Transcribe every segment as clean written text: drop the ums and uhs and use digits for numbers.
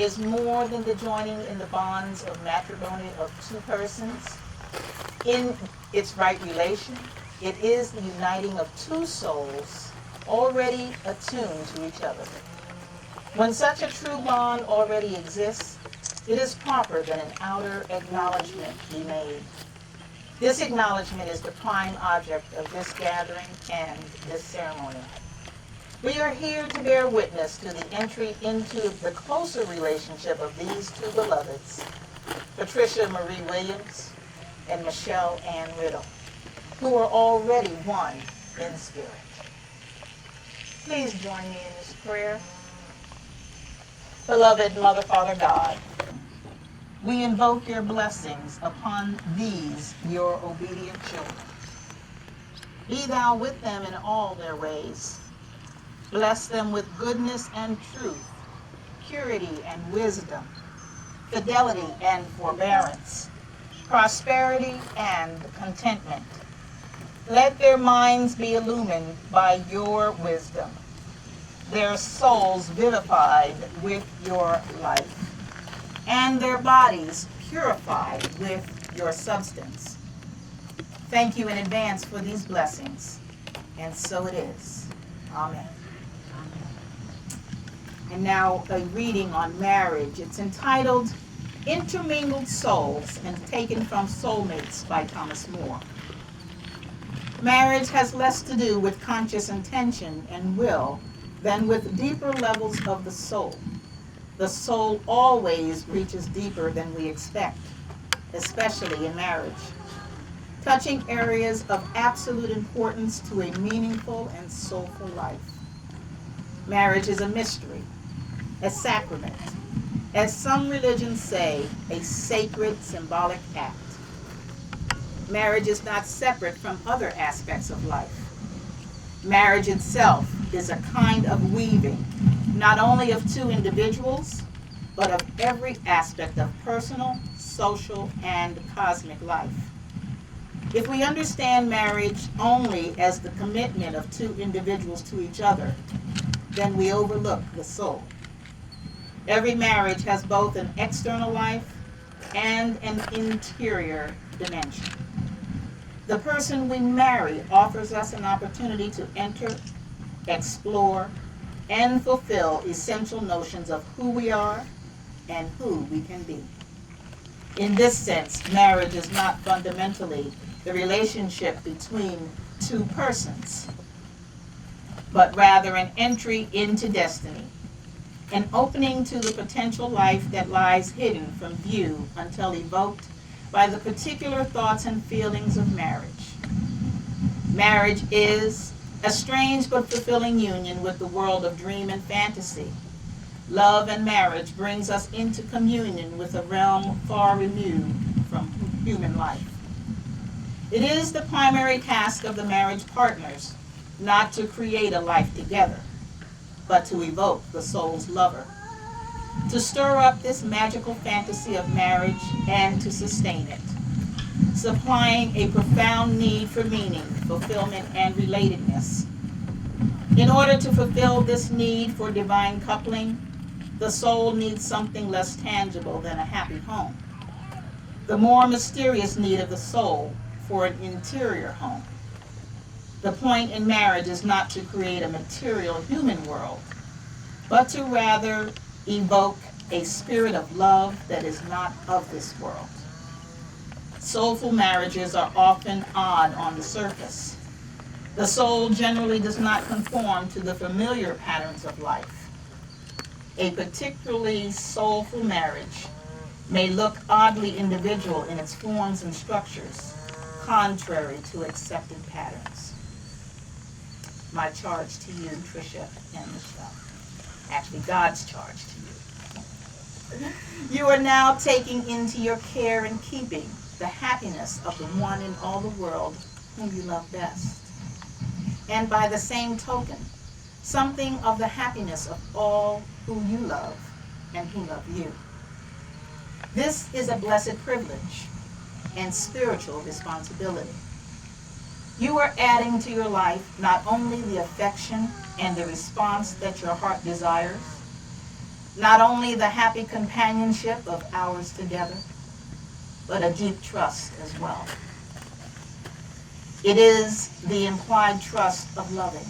is more than the joining in the bonds of matrimony of two persons. In its right relation, it is the uniting of two souls already attuned to each other. When such a true bond already exists, it is proper that an outer acknowledgement be made. This acknowledgement is the prime object of this gathering and this ceremony. We are here to bear witness to the entry into the closer relationship of these two beloveds, Patricia Marie Williams and Michelle Ann Riddle, who are already one in spirit. Please join me in this prayer. Beloved Mother, Father, God, we invoke your blessings upon these, your obedient children. Be thou with them in all their ways. Bless them with goodness and truth, purity and wisdom, fidelity and forbearance, prosperity and contentment. Let their minds be illumined by your wisdom, their souls vivified with your life, and their bodies purified with your substance. Thank you in advance for these blessings, and so it is. Amen. And now a reading on marriage. It's entitled Intermingled Souls and taken from Soulmates by Thomas More. Marriage has less to do with conscious intention and will than with deeper levels of the soul. The soul always reaches deeper than we expect, especially in marriage, touching areas of absolute importance to a meaningful and soulful life. Marriage is a mystery, a sacrament, as some religions say, a sacred symbolic act. Marriage is not separate from other aspects of life. Marriage itself is a kind of weaving, not only of two individuals, but of every aspect of personal, social, and cosmic life. If we understand marriage only as the commitment of two individuals to each other, then we overlook the soul. Every marriage has both an external life and an interior dimension. The person we marry offers us an opportunity to enter, explore, and fulfill essential notions of who we are and who we can be. In this sense, marriage is not fundamentally the relationship between two persons, but rather an entry into destiny, an opening to the potential life that lies hidden from view until evoked by the particular thoughts and feelings of marriage. Marriage is a strange but fulfilling union with the world of dream and fantasy. Love and marriage brings us into communion with a realm far removed from human life. It is the primary task of the marriage partners not to create a life together, but to evoke the soul's lover, to stir up this magical fantasy of marriage and to sustain it, supplying a profound need for meaning, fulfillment, and relatedness. In order to fulfill this need for divine coupling, the soul needs something less tangible than a happy home. The more mysterious need of the soul for an interior home. The point in marriage is not to create a material human world, but to rather evoke a spirit of love that is not of this world. Soulful marriages are often odd on the surface. The soul generally does not conform to the familiar patterns of life. A particularly soulful marriage may look oddly individual in its forms and structures, contrary to accepted patterns. My charge to you, Tricia and Michelle. Actually, God's charge to you. You are now taking into your care and keeping the happiness of the one in all the world whom you love best. And by the same token, something of the happiness of all who you love and who love you. This is a blessed privilege and spiritual responsibility. You are adding to your life not only the affection and the response that your heart desires, Not only the happy companionship of hours together, but a deep trust as well. It is the implied trust of loving.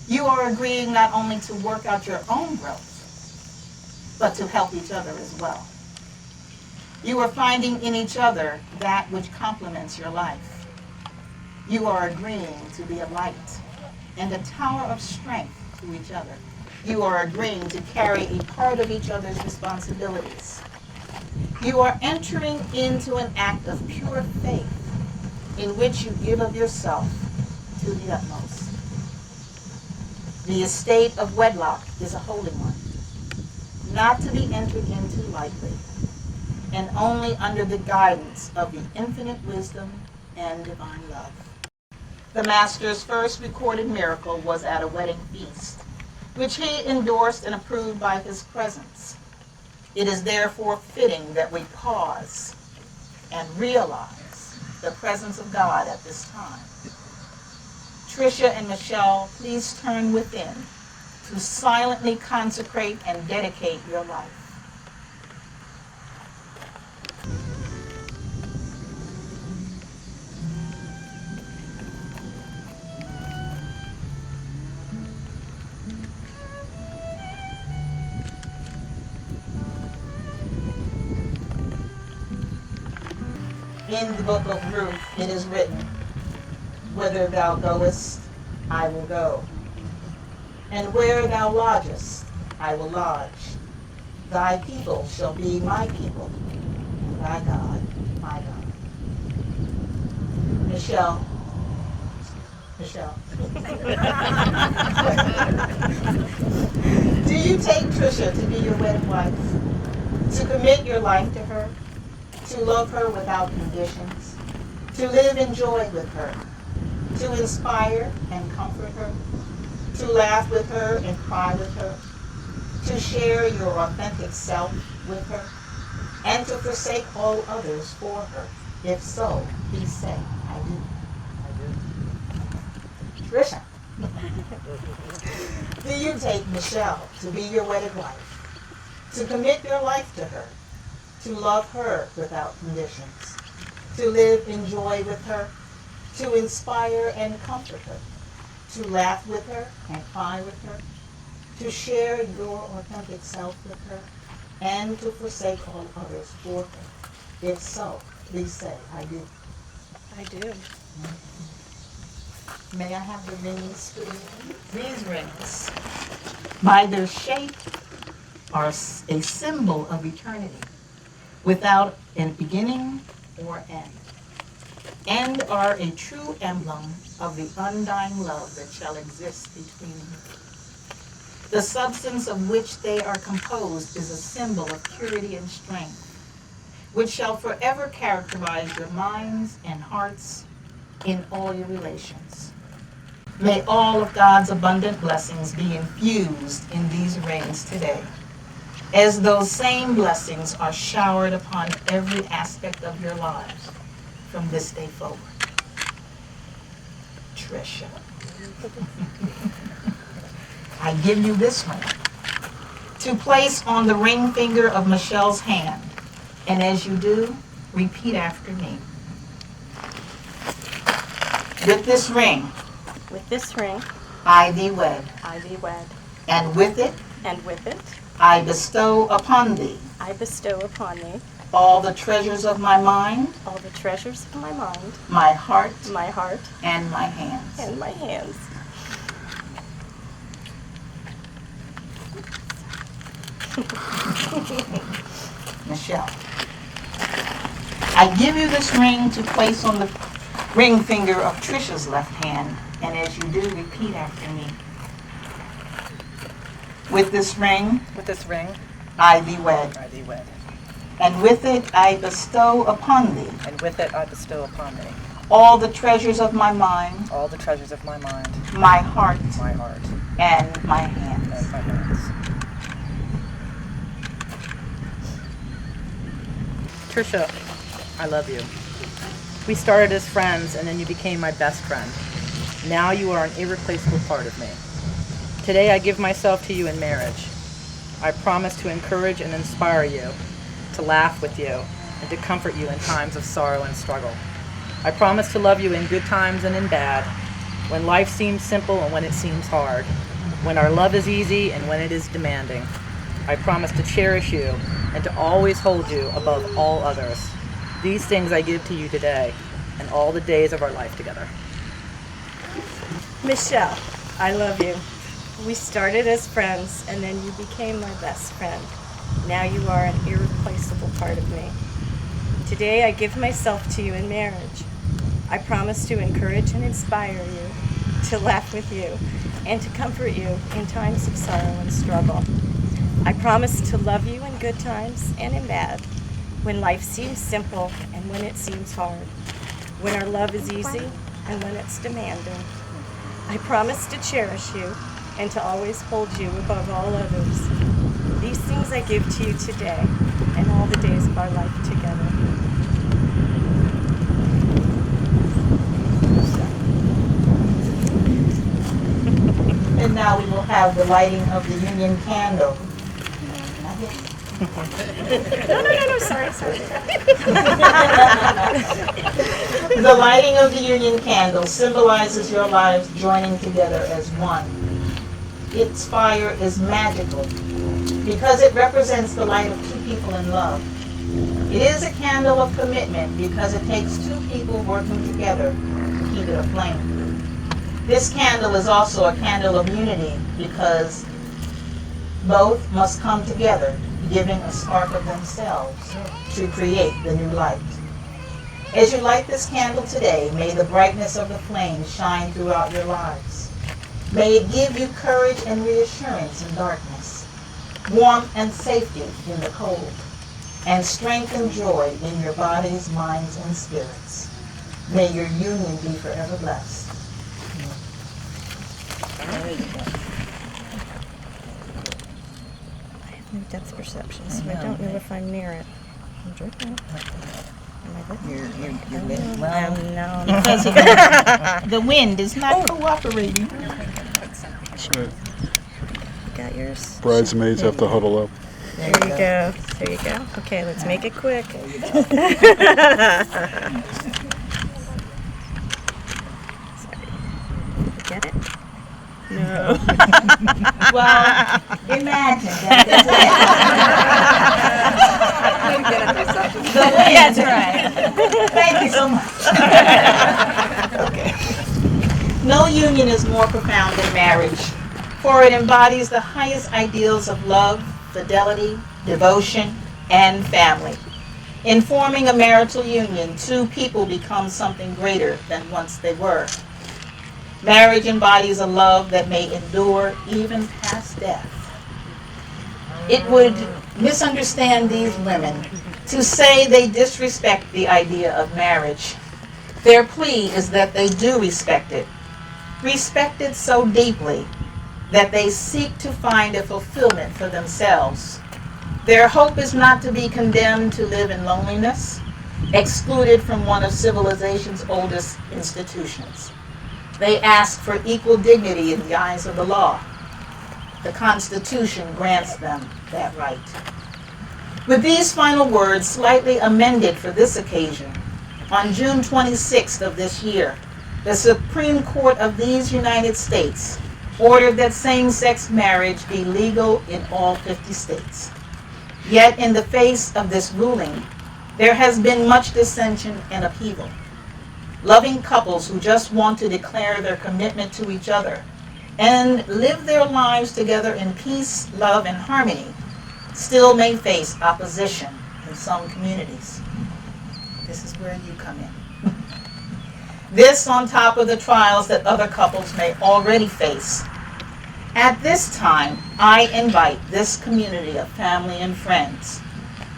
You are agreeing not only to work out your own growth, but to help each other as well. You are finding in each other that which complements your life. You are agreeing to be a light and a tower of strength to each other. You are agreeing to carry a part of each other's responsibilities. You are entering into an act of pure faith in which you give of yourself to the utmost. The estate of wedlock is a holy one, not to be entered into lightly, and only under the guidance of the infinite wisdom and divine love. The Master's first recorded miracle was at a wedding feast, which he endorsed and approved by his presence. It is therefore fitting that we pause and realize the presence of God at this time. Tricia and Michelle, please turn within to silently consecrate and dedicate your life. In the book of Ruth, it is written, "Whither thou goest, I will go, and where thou lodgest, I will lodge. Thy people shall be my people, and thy God, my God." Michelle. Do you take Tricia to be your wedded wife, to commit your life to her, to love her without conditions, to live in joy with her, to inspire and comfort her, to laugh with her and cry with her, to share your authentic self with her, and to forsake all others for her? If so, please say, "I do." I do. Tricia, do you take Michelle to be your wedded wife, to commit your life to her, to love her without conditions, to live in joy with her, to inspire and comfort her, to laugh with her and cry with her, to share your authentic self with her, and to forsake all others for her? If so, please say, "I do." I do. May I have the rings, please? These rings, by their shape, are a symbol of eternity, without a beginning or end, and are a true emblem of the undying love that shall exist between you. The substance of which they are composed is a symbol of purity and strength, which shall forever characterize your minds and hearts in all your relations. May all of God's abundant blessings be infused in these rings today, as those same blessings are showered upon every aspect of your lives from this day forward. Tricia, I give you this ring to place on the ring finger of Michelle's hand, and as you do, repeat after me. With this ring, I thee wed, and with it, I I bestow upon thee all the treasures of my mind, all the treasures of my mind, my heart, and my hands. Michelle, I give you this ring to place on the ring finger of Tricia's left hand, and as you do, repeat after me. With this ring, I thee wed, and with it I bestow upon thee all the treasures of my mind, my heart, and my hands. Tricia, I love you. We started as friends and then you became my best friend. Now you are an irreplaceable part of me. Today I give myself to you in marriage. I promise to encourage and inspire you, to laugh with you, and to comfort you in times of sorrow and struggle. I promise to love you in good times and in bad, when life seems simple and when it seems hard, when our love is easy and when it is demanding. I promise to cherish you and to always hold you above all others. These things I give to you today and all the days of our life together. Michelle, I love you. We started as friends, and then you became my best friend. Now you are an irreplaceable part of me. Today I give myself to you in marriage. I promise to encourage and inspire you, to laugh with you, and to comfort you in times of sorrow and struggle. I promise to love you in good times and in bad, when life seems simple and when it seems hard, when our love is easy and when it's demanding. I promise to cherish you and to always hold you above all others. These things I give to you today and all the days of our life together. And now we will have the lighting of the union candle. No, sorry. The lighting of the union candle symbolizes your lives joining together as one. Its fire is magical because it represents the light of two people in love. It is a candle of commitment because it takes two people working together to keep it aflame. This candle is also a candle of unity because both must come together, giving a spark of themselves to create the new light. As you light this candle today, may the brightness of the flame shine throughout your lives. May it give you courage and reassurance in darkness, warmth and safety in the cold, and strength and joy in your bodies, minds, and spirits. May your union be forever blessed. There you go. I have no depth perception, so I don't know if I'm near it. I'm dripping. Am I good? You're lit. Well, No. because of the wind is not cooperating. You got yours? Bridesmaids have to huddle up. There you go. Okay, let's make it quick. Get it? No. Well, imagine that. That's right. Thank you so much. Okay. No union is more profound than marriage, for it embodies the highest ideals of love, fidelity, devotion, and family. In forming a marital union, two people become something greater than once they were. Marriage embodies a love that may endure even past death. It would misunderstand these women to say they disrespect the idea of marriage. Their plea is that they do respect it so deeply that they seek to find a fulfillment for themselves. Their hope is not to be condemned to live in loneliness, excluded from one of civilization's oldest institutions. They ask for equal dignity in the eyes of the law. The Constitution grants them that right. With these final words slightly amended for this occasion, on June 26th of this year, the Supreme Court of these United States ordered that same-sex marriage be legal in all 50 states. Yet in the face of this ruling, there has been much dissension and upheaval. Loving couples who just want to declare their commitment to each other and live their lives together in peace, love, and harmony still may face opposition in some communities. This is where you come in. This on top of the trials that other couples may already face. At this time, I invite this community of family and friends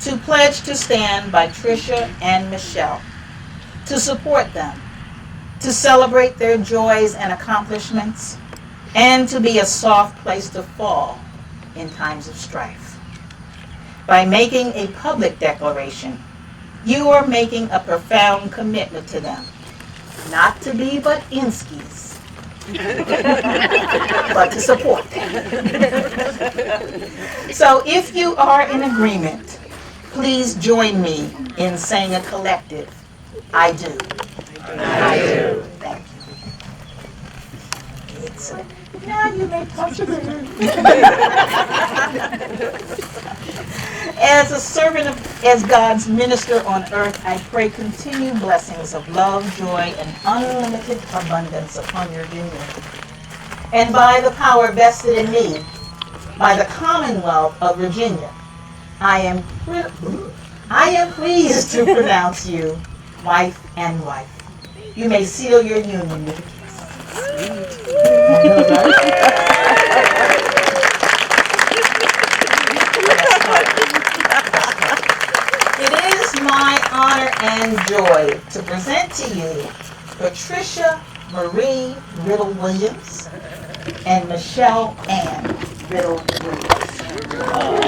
to pledge to stand by Tricia and Michelle, to support them, to celebrate their joys and accomplishments, and to be a soft place to fall in times of strife. By making a public declaration, you are making a profound commitment to them, not to be but inskis, but to support them. So if you are in agreement, please join me in saying a collective, I do. I do. Thank you. Excellent. Now you may touch it. As a servant as God's minister on earth, I pray continued blessings of love, joy, and unlimited abundance upon your union. And by the power vested in me, by the Commonwealth of Virginia, I am pleased to pronounce you wife and wife. You may seal your union with a kiss. It is my honor and joy to present to you Patricia Marie Riddle Williams and Michelle Ann Riddle Williams.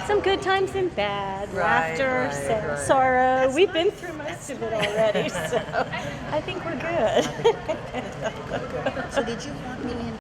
Some good times and bad, Right, laughter, right. sorrow. We've been through most of it already, so I think we're good. So did you want me in?